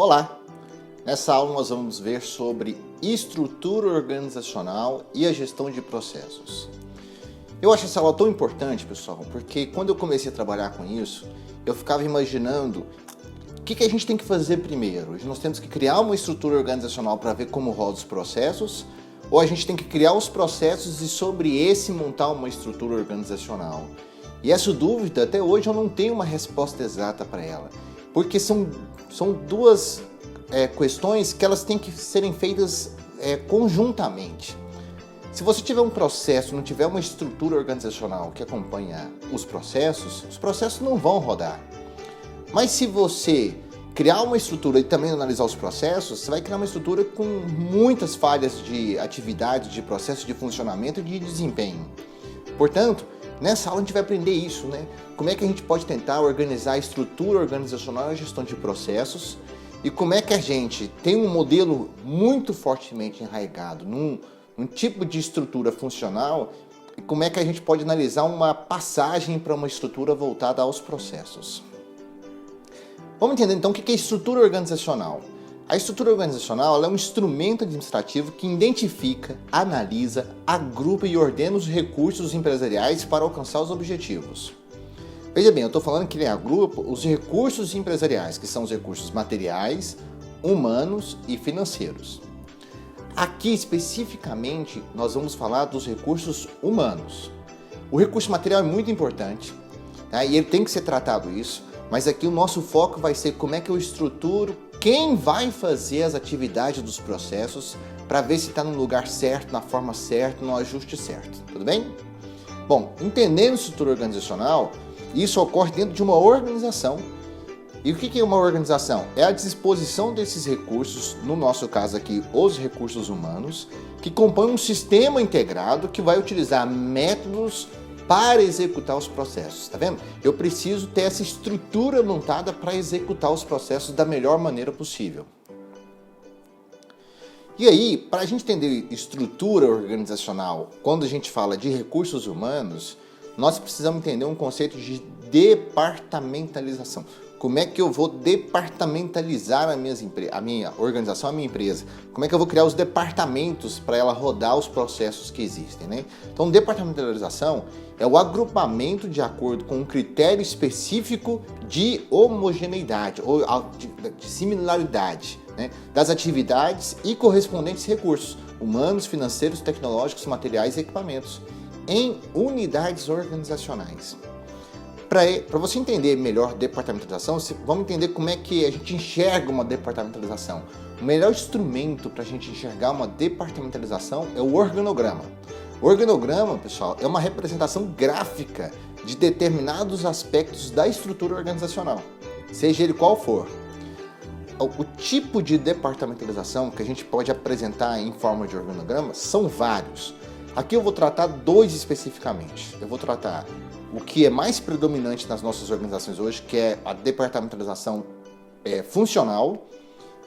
Olá! Nessa aula nós vamos ver sobre estrutura organizacional e a gestão de processos. Eu acho essa aula tão importante, pessoal, porque quando eu comecei a trabalhar com isso, eu ficava imaginando o que a gente tem que fazer primeiro. Nós temos que criar uma estrutura organizacional para ver como rodam os processos, ou a gente tem que criar os processos e sobre esse montar uma estrutura organizacional. E essa dúvida, até hoje, eu não tenho uma resposta exata para ela, porque são duas questões que elas têm que serem feitas conjuntamente. Se você tiver um processo, não tiver uma estrutura organizacional que acompanha os processos não vão rodar. Mas se você criar uma estrutura e também analisar os processos, você vai criar uma estrutura com muitas falhas de atividade, de processo de funcionamento e de desempenho. Portanto, nessa aula a gente vai aprender isso, né? Como é que a gente pode tentar organizar a estrutura organizacional e a gestão de processos e como é que a gente tem um modelo muito fortemente enraizado num tipo de estrutura funcional e como é que a gente pode analisar uma passagem para uma estrutura voltada aos processos. Vamos entender então o que é estrutura organizacional. A estrutura organizacional é um instrumento administrativo que identifica, analisa, agrupa e ordena os recursos empresariais para alcançar os objetivos. Veja bem, eu estou falando que ele agrupa os recursos empresariais, que são os recursos materiais, humanos e financeiros. Aqui, especificamente, nós vamos falar dos recursos humanos. O recurso material é muito importante, tá? E ele tem que ser tratado isso, mas aqui o nosso foco vai ser como é que eu estruturo quem vai fazer as atividades dos processos para ver se está no lugar certo, na forma certa, no ajuste certo. Tudo bem? Bom, entendendo estrutura organizacional, isso ocorre dentro de uma organização. E o que é uma organização? É a disposição desses recursos, no nosso caso aqui, os recursos humanos, que compõem um sistema integrado que vai utilizar métodos para executar os processos, tá vendo? Eu preciso ter essa estrutura montada para executar os processos da melhor maneira possível. E aí, para a gente entender estrutura organizacional, quando a gente fala de recursos humanos, nós precisamos entender um conceito de departamentalização. Como é que eu vou departamentalizar a minha organização, a minha empresa? Como é que eu vou criar os departamentos para ela rodar os processos que existem, né? Então, departamentalização é o agrupamento de acordo com um critério específico de homogeneidade ou de similaridade, né, das atividades e correspondentes recursos humanos, financeiros, tecnológicos, materiais e equipamentos em unidades organizacionais. Para você entender melhor departamentalização, vamos entender como é que a gente enxerga uma departamentalização. O melhor instrumento para a gente enxergar uma departamentalização é o organograma. O organograma, pessoal, é uma representação gráfica de determinados aspectos da estrutura organizacional, seja ele qual for. O tipo de departamentalização que a gente pode apresentar em forma de organograma são vários. Aqui eu vou tratar dois especificamente. Eu vou tratar o que é mais predominante nas nossas organizações hoje, que é a departamentalização funcional,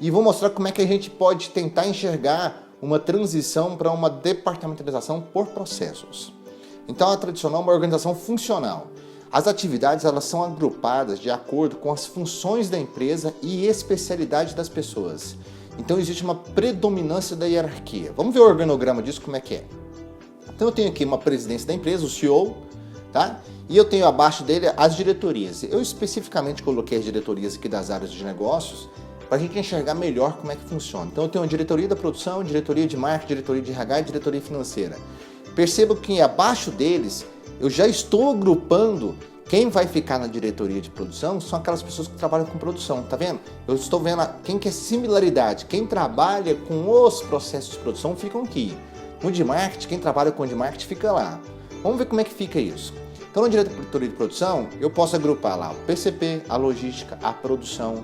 e vou mostrar como é que a gente pode tentar enxergar uma transição para uma departamentalização por processos. Então, a tradicional é uma organização funcional. As atividades elas são agrupadas de acordo com as funções da empresa e especialidade das pessoas. Então, existe uma predominância da hierarquia. Vamos ver o organograma disso, como é que é. Então, eu tenho aqui uma presidência da empresa, o CEO, tá? E eu tenho abaixo dele as diretorias. Eu especificamente coloquei as diretorias aqui das áreas de negócios para a gente enxergar melhor como é que funciona. Então eu tenho a diretoria da produção, diretoria de marketing, diretoria de RH e diretoria financeira. Perceba que abaixo deles eu já estou agrupando quem vai ficar na diretoria de produção são aquelas pessoas que trabalham com produção, tá vendo? Eu estou vendo quem quer similaridade, quem trabalha com os processos de produção ficam aqui. No de marketing, quem trabalha com o de marketing fica lá. Vamos ver como é que fica isso. Então, na diretoria de produção, eu posso agrupar lá o PCP, a logística, a produção.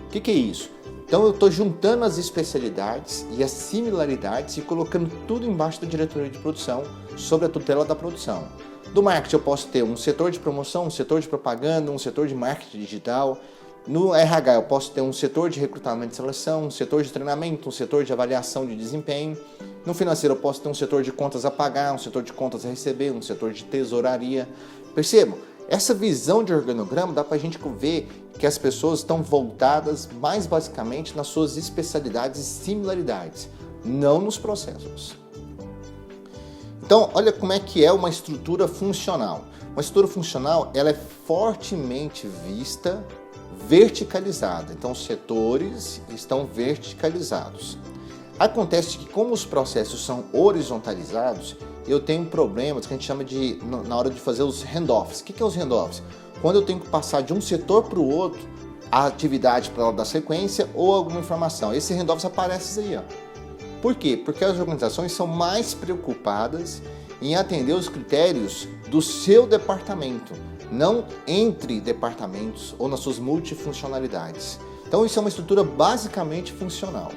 O que é isso? Então, eu estou juntando as especialidades e as similaridades e colocando tudo embaixo da diretoria de produção, sob a tutela da produção. Do marketing, eu posso ter um setor de promoção, um setor de propaganda, um setor de marketing digital. No RH, eu posso ter um setor de recrutamento e seleção, um setor de treinamento, um setor de avaliação de desempenho. No financeiro, eu posso ter um setor de contas a pagar, um setor de contas a receber, um setor de tesouraria. Percebam? Essa visão de organograma dá para a gente ver que as pessoas estão voltadas mais basicamente nas suas especialidades e similaridades, não nos processos. Então, olha como é que é uma estrutura funcional. Uma estrutura funcional, ela é fortemente vista verticalizada. Então, os setores estão verticalizados. Acontece que, como os processos são horizontalizados, eu tenho problemas que a gente chama de, na hora de fazer os handoffs. O que é os handoffs? Quando eu tenho que passar de um setor para o outro, a atividade para ela dar sequência ou alguma informação. Esse handoffs aparece aí, ó. Por quê? Porque as organizações são mais preocupadas em atender os critérios do seu departamento, não entre departamentos ou nas suas multifuncionalidades. Então isso é uma estrutura basicamente funcional.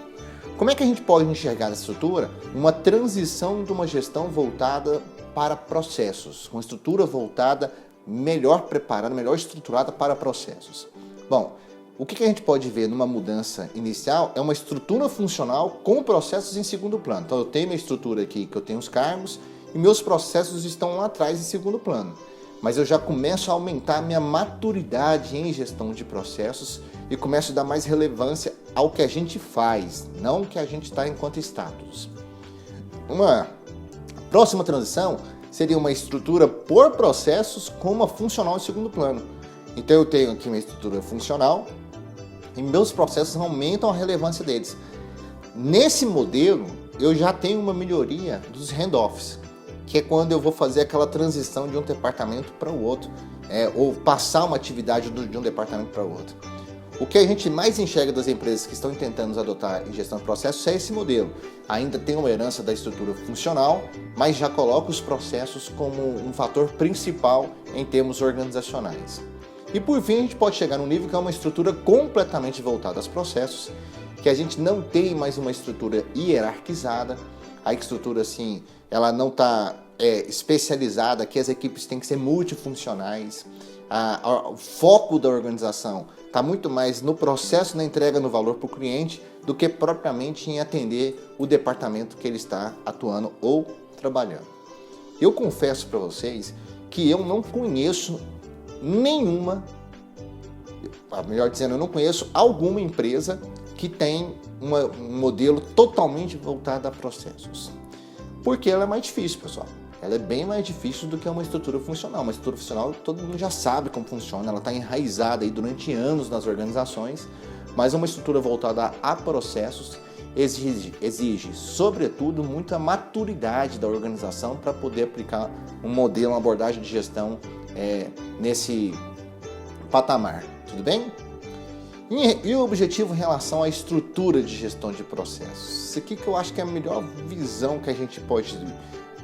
Como é que a gente pode enxergar essa estrutura? Uma transição de uma gestão voltada para processos, uma estrutura voltada melhor preparada, melhor estruturada para processos. Bom, o que a gente pode ver numa mudança inicial é uma estrutura funcional com processos em segundo plano. Então eu tenho minha estrutura aqui, que eu tenho os cargos, e meus processos estão lá atrás em segundo plano. Mas eu já começo a aumentar a minha maturidade em gestão de processos e começo a dar mais relevância ao que a gente faz, não o que a gente está enquanto status. Uma próxima transição seria uma estrutura por processos com uma funcional em segundo plano. Então eu tenho aqui uma estrutura funcional e meus processos aumentam a relevância deles. Nesse modelo, eu já tenho uma melhoria dos handoffs, que é quando eu vou fazer aquela transição de um departamento para o outro, ou passar uma atividade de um departamento para o outro. O que a gente mais enxerga das empresas que estão tentando adotar em gestão de processos é esse modelo. Ainda tem uma herança da estrutura funcional, mas já coloca os processos como um fator principal em termos organizacionais. E por fim, a gente pode chegar num nível que é uma estrutura completamente voltada aos processos, que a gente não tem mais uma estrutura hierarquizada, a estrutura assim, ela não está especializada, que as equipes têm que ser multifuncionais, o foco da organização está muito mais no processo, na entrega no valor para o cliente, do que propriamente em atender o departamento que ele está atuando ou trabalhando. Eu confesso para vocês que eu não conheço nenhuma, melhor dizendo, eu não conheço alguma empresa que tem um modelo totalmente voltado a processos. Porque ela é mais difícil, pessoal. Ela é bem mais difícil do que uma estrutura funcional. Uma estrutura funcional, todo mundo já sabe como funciona, ela está enraizada aí durante anos nas organizações, mas uma estrutura voltada a processos exige, sobretudo, muita maturidade da organização para poder aplicar um modelo, uma abordagem de gestão nesse patamar. Tudo bem? E o objetivo em relação à estrutura de gestão de processos? Isso aqui que eu acho que é a melhor visão que a gente pode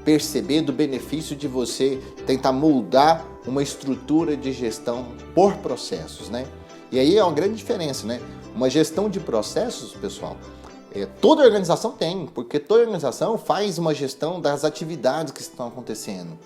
perceber do benefício de você tentar moldar uma estrutura de gestão por processos, né? E aí é uma grande diferença, né? Uma gestão de processos, pessoal, toda organização tem, porque toda organização faz uma gestão das atividades que estão acontecendo.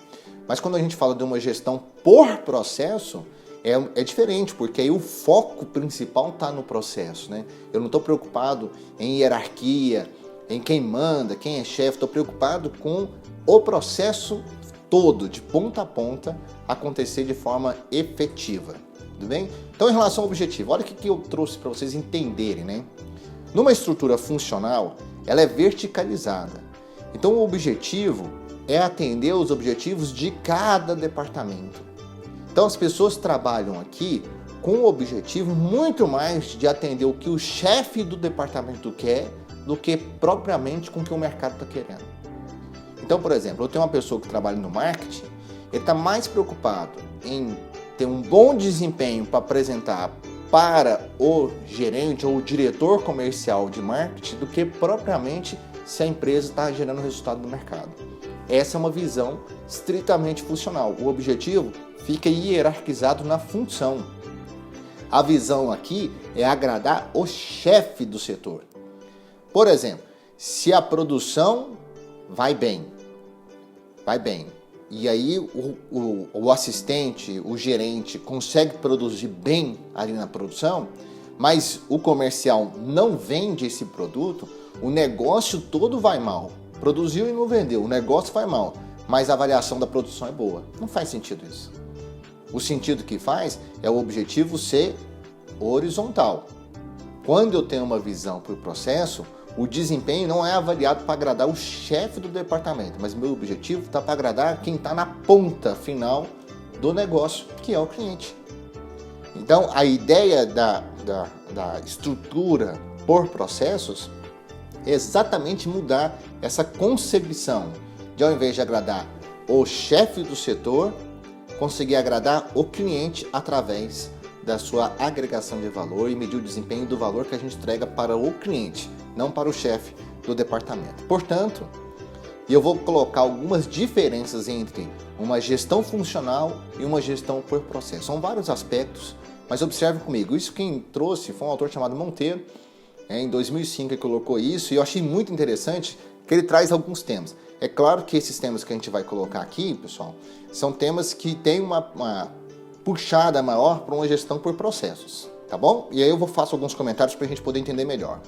Mas quando a gente fala de uma gestão por processo, é diferente, porque aí o foco principal está no processo, né? Eu não estou preocupado em hierarquia, em quem manda, quem é chefe, estou preocupado com o processo todo, de ponta a ponta, acontecer de forma efetiva, tudo bem? Então, em relação ao objetivo, olha o que eu trouxe para vocês entenderem, né? Numa estrutura funcional, ela é verticalizada. Então, o objetivo é atender os objetivos de cada departamento. Então, as pessoas trabalham aqui com o objetivo muito mais de atender o que o chefe do departamento quer do que propriamente com o que o mercado está querendo. Então, por exemplo, eu tenho uma pessoa que trabalha no marketing, ele está mais preocupado em ter um bom desempenho para apresentar para o gerente ou o diretor comercial de marketing do que propriamente se a empresa está gerando resultado no mercado. Essa é uma visão estritamente funcional. O objetivo fica hierarquizado na função. A visão aqui é agradar o chefe do setor. Por exemplo, se a produção vai bem, e aí o assistente, o gerente consegue produzir bem ali na produção, mas o comercial não vende esse produto, o negócio todo vai mal. Produziu e não vendeu, o negócio vai mal, mas a avaliação da produção é boa. Não faz sentido isso. O sentido que faz é o objetivo ser horizontal. Quando eu tenho uma visão para o processo, o desempenho não é avaliado para agradar o chefe do departamento, mas meu objetivo está para agradar quem está na ponta final do negócio, que é o cliente. Então, a ideia da estrutura por processos é exatamente mudar essa concepção de, ao invés de agradar o chefe do setor, conseguir agradar o cliente através da sua agregação de valor e medir o desempenho do valor que a gente entrega para o cliente, não para o chefe do departamento. Portanto, eu vou colocar algumas diferenças entre uma gestão funcional e uma gestão por processo. São vários aspectos, mas observe comigo, isso quem trouxe foi um autor chamado Monteiro, em 2005 ele colocou isso, e eu achei muito interessante que ele traz alguns temas. É claro que esses temas que a gente vai colocar aqui, pessoal, são temas que têm uma puxada maior para uma gestão por processos, tá bom? E aí eu faço alguns comentários para a gente poder entender melhor.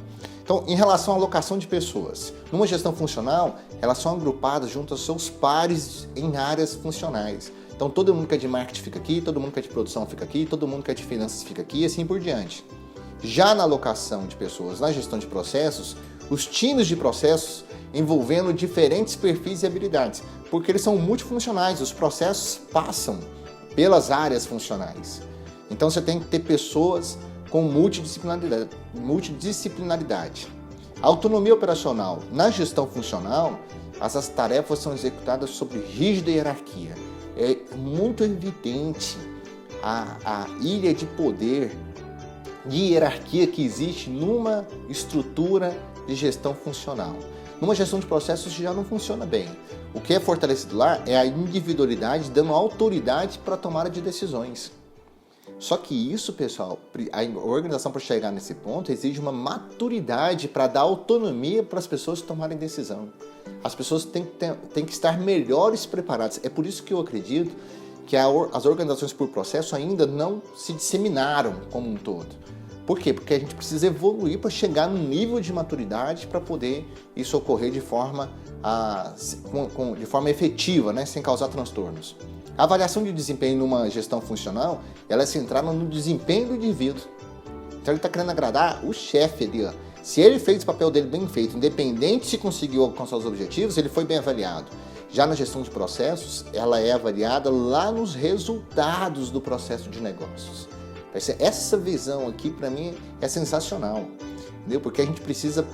Então, em relação à alocação de pessoas, numa gestão funcional, elas são agrupadas junto aos seus pares em áreas funcionais. Então, todo mundo que é de marketing fica aqui, todo mundo que é de produção fica aqui, todo mundo que é de finanças fica aqui e assim por diante. Já na alocação de pessoas, na gestão de processos, os times de processos envolvendo diferentes perfis e habilidades, porque eles são multifuncionais, os processos passam pelas áreas funcionais. Então você tem que ter pessoas com multidisciplinaridade. A autonomia operacional. Na gestão funcional, as tarefas são executadas sob rígida hierarquia. É muito evidente a ilha de poder, de hierarquia que existe numa estrutura de gestão funcional. Numa gestão de processos já não funciona bem. O que é fortalecido lá é a individualidade dando autoridade para a tomada de decisões. Só que isso, pessoal, a organização para chegar nesse ponto exige uma maturidade para dar autonomia para as pessoas tomarem decisão. As pessoas têm que estar melhores preparadas. É por isso que eu acredito que as organizações por processo ainda não se disseminaram como um todo. Por quê? Porque a gente precisa evoluir para chegar num nível de maturidade para poder isso ocorrer de forma efetiva, né? Sem causar transtornos. A avaliação de desempenho numa gestão funcional, ela é centrada no desempenho do indivíduo. Então ele está querendo agradar o chefe ali, ó. Se ele fez o papel dele bem feito, independente se conseguiu alcançar os objetivos, ele foi bem avaliado. Já na gestão de processos, ela é avaliada lá nos resultados do processo de negócios. Essa visão aqui, para mim, é sensacional, entendeu? Porque a gente precisa,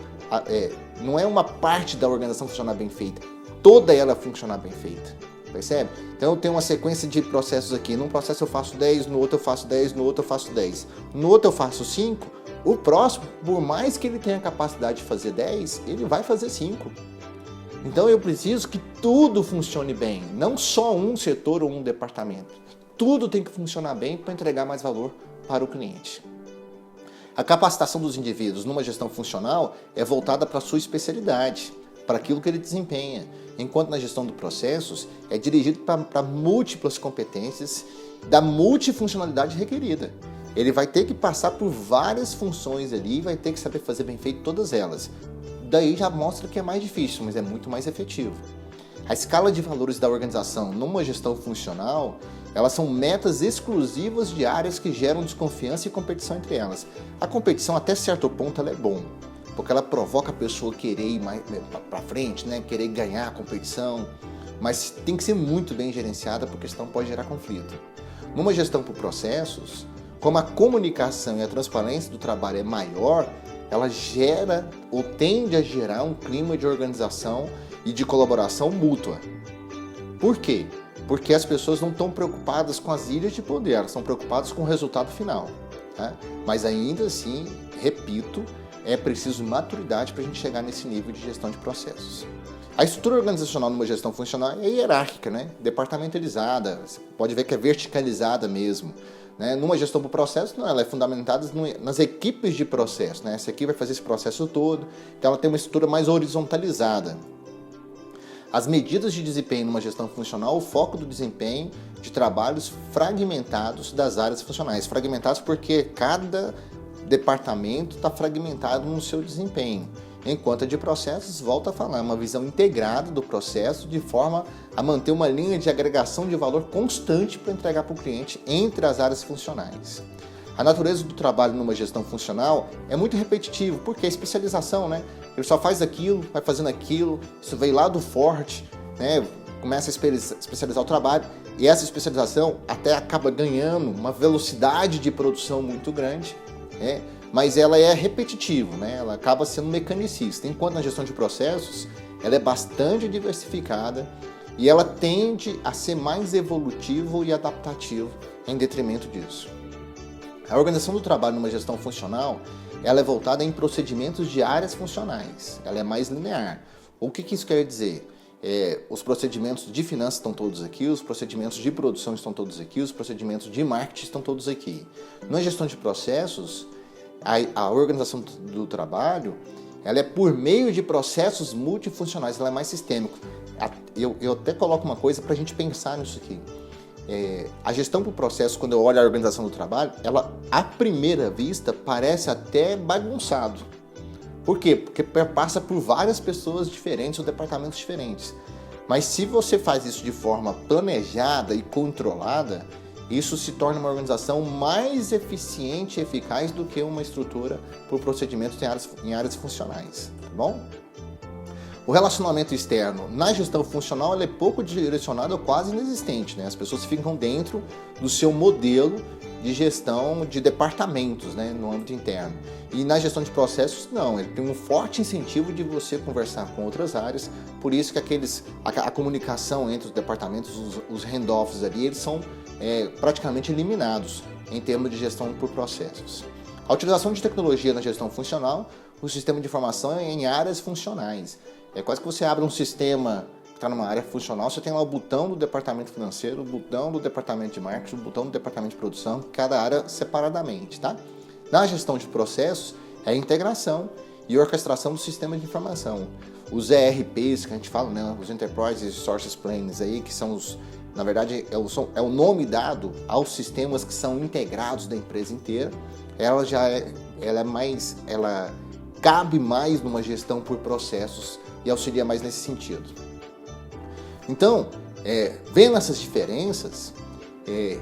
não é uma parte da organização funcionar bem feita, toda ela funcionar bem feita, percebe? Então eu tenho uma sequência de processos aqui, num processo eu faço 10, no outro eu faço 10, no outro eu faço 10, no outro eu faço 5, o próximo, por mais que ele tenha a capacidade de fazer 10, ele vai fazer 5. Então eu preciso que tudo funcione bem, não só um setor ou um departamento. Tudo tem que funcionar bem para entregar mais valor para o cliente. A capacitação dos indivíduos numa gestão funcional é voltada para a sua especialidade, para aquilo que ele desempenha, enquanto na gestão de processos é dirigido para múltiplas competências da multifuncionalidade requerida. Ele vai ter que passar por várias funções ali e vai ter que saber fazer bem feito todas elas. Daí já mostra que é mais difícil, mas é muito mais efetivo. A escala de valores da organização numa gestão funcional, elas são metas exclusivas de áreas que geram desconfiança e competição entre elas. A competição, até certo ponto, ela é bom, porque ela provoca a pessoa querer ir mais para frente, né? Querer ganhar a competição, mas tem que ser muito bem gerenciada, porque senão pode gerar conflito. Numa gestão por processos, como a comunicação e a transparência do trabalho é maior, ela gera ou tende a gerar um clima de organização e de colaboração mútua. Por quê? Porque as pessoas não estão preocupadas com as ilhas de poder, elas estão preocupadas com o resultado final. Tá? Mas ainda assim, repito, é preciso maturidade para a gente chegar nesse nível de gestão de processos. A estrutura organizacional numa gestão funcional é hierárquica, né? Departamentalizada, você pode ver que é verticalizada mesmo. Né? Numa gestão por processo, não, ela é fundamentada nas equipes de processo. Né? Essa equipe vai fazer esse processo todo, então ela tem uma estrutura mais horizontalizada. As medidas de desempenho numa gestão funcional, o foco do desempenho de trabalhos fragmentados das áreas funcionais. Fragmentados porque cada departamento está fragmentado no seu desempenho. enquanto a de processos, volta a falar, é uma visão integrada do processo de forma a manter uma linha de agregação de valor constante para entregar para o cliente entre as áreas funcionais. A natureza do trabalho numa gestão funcional é muito repetitivo, porque é especialização, né? Ele só faz aquilo, vai fazendo aquilo, isso veio lá do forte, né? Começa a especializar o trabalho e essa especialização até acaba ganhando uma velocidade de produção muito grande, né? Mas ela é repetitiva, né? Ela acaba sendo mecanicista, enquanto na gestão de processos ela é bastante diversificada e ela tende a ser mais evolutivo e adaptativo em detrimento disso. A organização do trabalho numa gestão funcional, ela é voltada em procedimentos de áreas funcionais, ela é mais linear. O que isso quer dizer? Os procedimentos de finanças estão todos aqui, os procedimentos de produção estão todos aqui, os procedimentos de marketing estão todos aqui. Na gestão de processos, a organização do trabalho, ela é por meio de processos multifuncionais, ela é mais sistêmica. Eu até coloco uma coisa para a gente pensar nisso aqui. A gestão por processo, quando eu olho a organização do trabalho, ela, à primeira vista, parece até bagunçado. Por quê? Porque passa por várias pessoas diferentes ou departamentos diferentes. Mas se você faz isso de forma planejada e controlada, isso se torna uma organização mais eficiente e eficaz do que uma estrutura por procedimentos em áreas funcionais, tá bom? O relacionamento externo na gestão funcional ele é pouco direcionado ou quase inexistente, né? As pessoas ficam dentro do seu modelo de gestão de departamentos, né, no âmbito interno. E na gestão de processos, não, ele tem um forte incentivo de você conversar com outras áreas, por isso que a comunicação entre os departamentos, os handoffs ali, eles são praticamente eliminados em termos de gestão por processos. A utilização de tecnologia na gestão funcional, o sistema de informação é em áreas funcionais. É quase que você abre um sistema que está numa área funcional, você tem lá o botão do departamento financeiro, o botão do departamento de marketing, o botão do departamento de produção, cada área separadamente, tá? Na gestão de processos, é a integração e orquestração do sistema de informação. Os ERPs que a gente fala, né, os Enterprise Resource Plans aí, que são na verdade, é o nome dado aos sistemas que são integrados da empresa inteira. Ela cabe mais numa gestão por processos e auxilia mais nesse sentido. Então, vendo essas diferenças,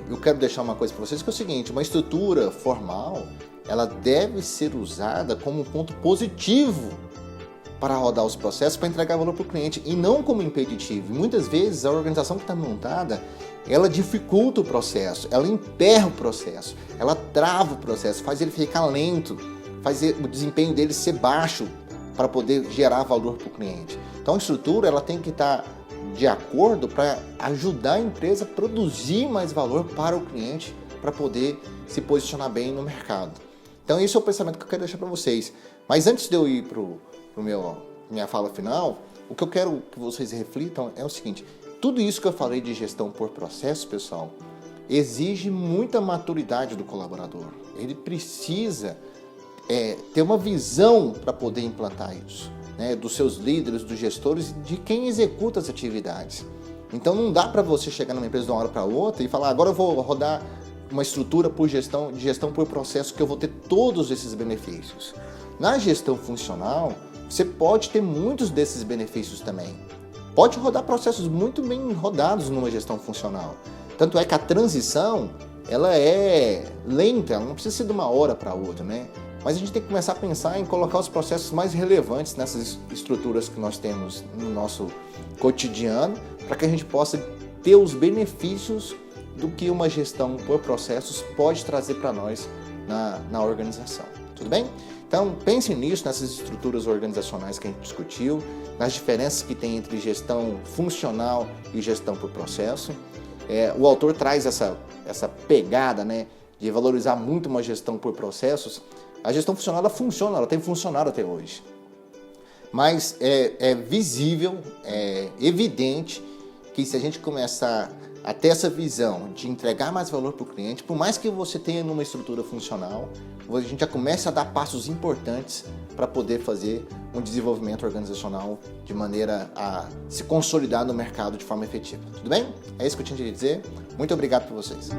eu quero deixar uma coisa para vocês que é o seguinte: uma estrutura formal, ela deve ser usada como um ponto positivo para rodar os processos, para entregar valor para o cliente e não como impeditivo. Muitas vezes a organização que está montada, ela dificulta o processo, ela emperra o processo, ela trava o processo, faz ele ficar lento, faz o desempenho dele ser baixo para poder gerar valor para o cliente. Então a estrutura ela tem que estar de acordo para ajudar a empresa a produzir mais valor para o cliente, para poder se posicionar bem no mercado. Então esse é o pensamento que eu quero deixar para vocês. Mas antes de eu ir para minha fala final, o que eu quero que vocês reflitam é o seguinte: tudo isso que eu falei de gestão por processo, pessoal, exige muita maturidade do colaborador. Ele precisa ter uma visão para poder implantar isso, né? Dos seus líderes, dos gestores, de quem executa as atividades. Então não dá para você chegar numa empresa de uma hora para outra e falar: agora eu vou rodar uma estrutura de gestão por processo que eu vou ter todos esses benefícios. Na gestão funcional, você pode ter muitos desses benefícios também. Pode rodar processos muito bem rodados numa gestão funcional. Tanto é que a transição, ela é lenta, ela não precisa ser de uma hora para outra, né? Mas a gente tem que começar a pensar em colocar os processos mais relevantes nessas estruturas que nós temos no nosso cotidiano, para que a gente possa ter os benefícios do que uma gestão por processos pode trazer para nós na organização. Tudo bem? Então, pensem nisso, nessas estruturas organizacionais que a gente discutiu, nas diferenças que tem entre gestão funcional e gestão por processo. O autor traz essa pegada, né, de valorizar muito uma gestão por processos. A gestão funcional, ela funciona, ela tem funcionado até hoje. Mas é visível, é evidente que se a gente começar a ter essa visão de entregar mais valor para o cliente, por mais que você tenha numa estrutura funcional, a gente já começa a dar passos importantes para poder fazer um desenvolvimento organizacional de maneira a se consolidar no mercado de forma efetiva. Tudo bem? É isso que eu tinha de dizer. Muito obrigado por vocês.